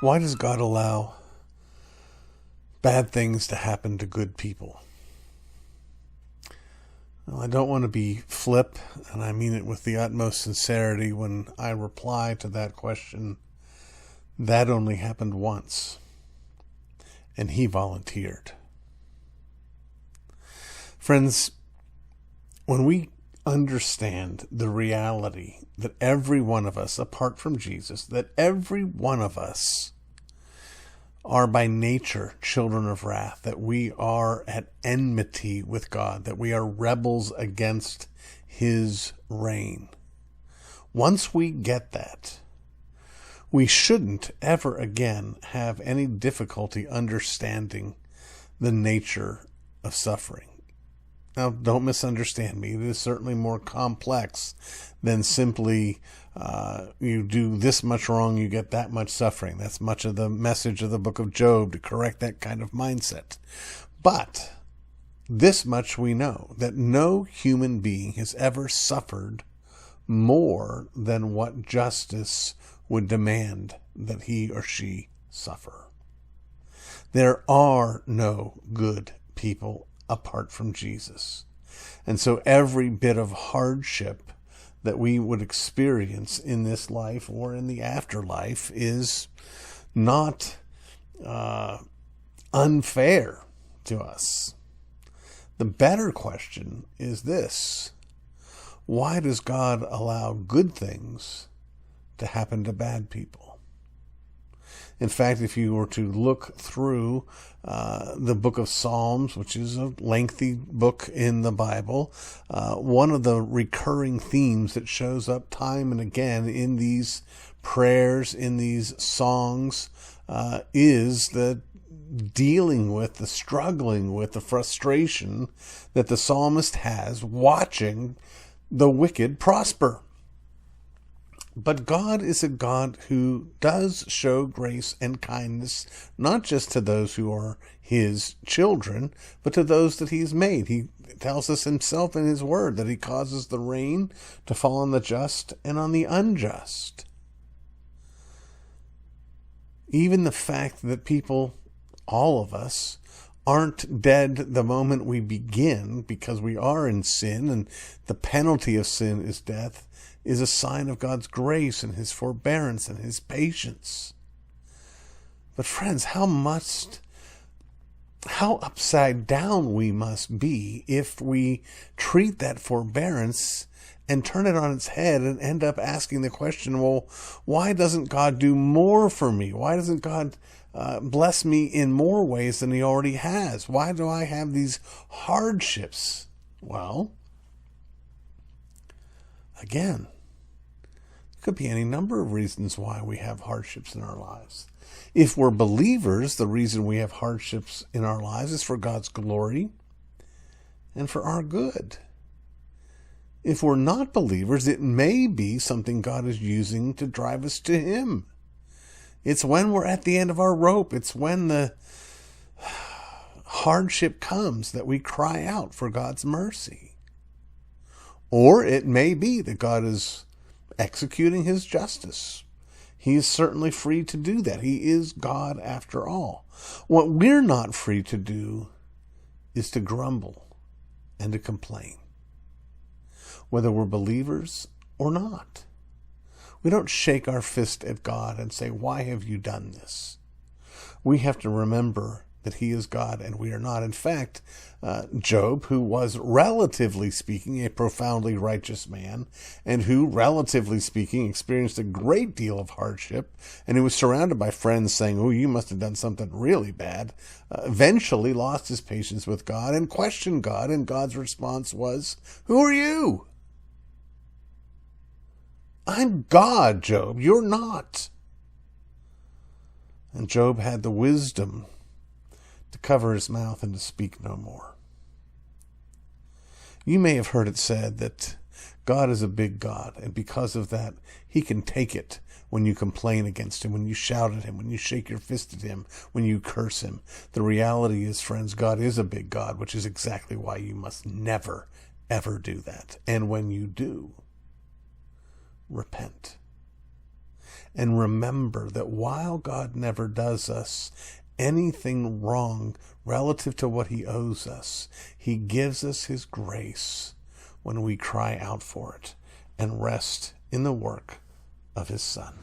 Why does God allow bad things to happen to good people? Well, I don't want to be flip, and I mean it with the utmost sincerity when I reply to that question. That only happened once, and he volunteered. Friends, when we understand the reality that every one of us, apart from Jesus, that every one of us are by nature children of wrath, that we are at enmity with God, that we are rebels against his reign. Once we get that, we shouldn't ever again have any difficulty understanding the nature of suffering. Now, don't misunderstand me. It is certainly more complex than simply you do this much wrong, you get that much suffering. That's much of the message of the book of Job, to correct that kind of mindset. But this much we know, that no human being has ever suffered more than what justice would demand that he or she suffer. There are no good people apart from Jesus. And so every bit of hardship that we would experience in this life or in the afterlife is not unfair to us. The better question is this: why does God allow good things to happen to bad people? In fact, if you were to look through the book of Psalms, which is a lengthy book in the Bible, one of the recurring themes that shows up time and again in these prayers, in these songs, is the dealing with, the struggling with, the frustration that the psalmist has watching the wicked prosper. But God is a God who does show grace and kindness, not just to those who are his children, but to those that he's made. He tells us himself in his word that he causes the rain to fall on the just and on the unjust. Even the fact that people, all of us, aren't dead the moment we begin because we are in sin, and the penalty of sin is death, is a sign of God's grace and his forbearance and his patience. But friends, how upside down we must be if we treat that forbearance and turn it on its head and end up asking the question, well, why doesn't God do more for me? Why doesn't God bless me in more ways than he already has? Why do I have these hardships? Well, again, there could be any number of reasons why we have hardships in our lives. If we're believers, the reason we have hardships in our lives is for God's glory and for our good. If we're not believers, it may be something God is using to drive us to him. It's when we're at the end of our rope. It's when the hardship comes that we cry out for God's mercy. Or it may be that God is executing his justice. He is certainly free to do that. He is God after all. What we're not free to do is to grumble and to complain, whether we're believers or not. We don't shake our fist at God and say, why have you done this? We have to remember that he is God and we are not. In fact, Job, who was, relatively speaking, a profoundly righteous man, and who, relatively speaking, experienced a great deal of hardship, and who was surrounded by friends saying, oh, you must have done something really bad, eventually lost his patience with God and questioned God, and God's response was, who are you? I'm God, Job. You're not. And Job had the wisdom to cover his mouth and to speak no more. You may have heard it said that God is a big God, and because of that, he can take it when you complain against him, when you shout at him, when you shake your fist at him, when you curse him. The reality is, friends, God is a big God, which is exactly why you must never, ever do that. And when you do, repent. and remember that while God never does us anything wrong relative to what he owes us, he gives us his grace when we cry out for it and rest in the work of his Son.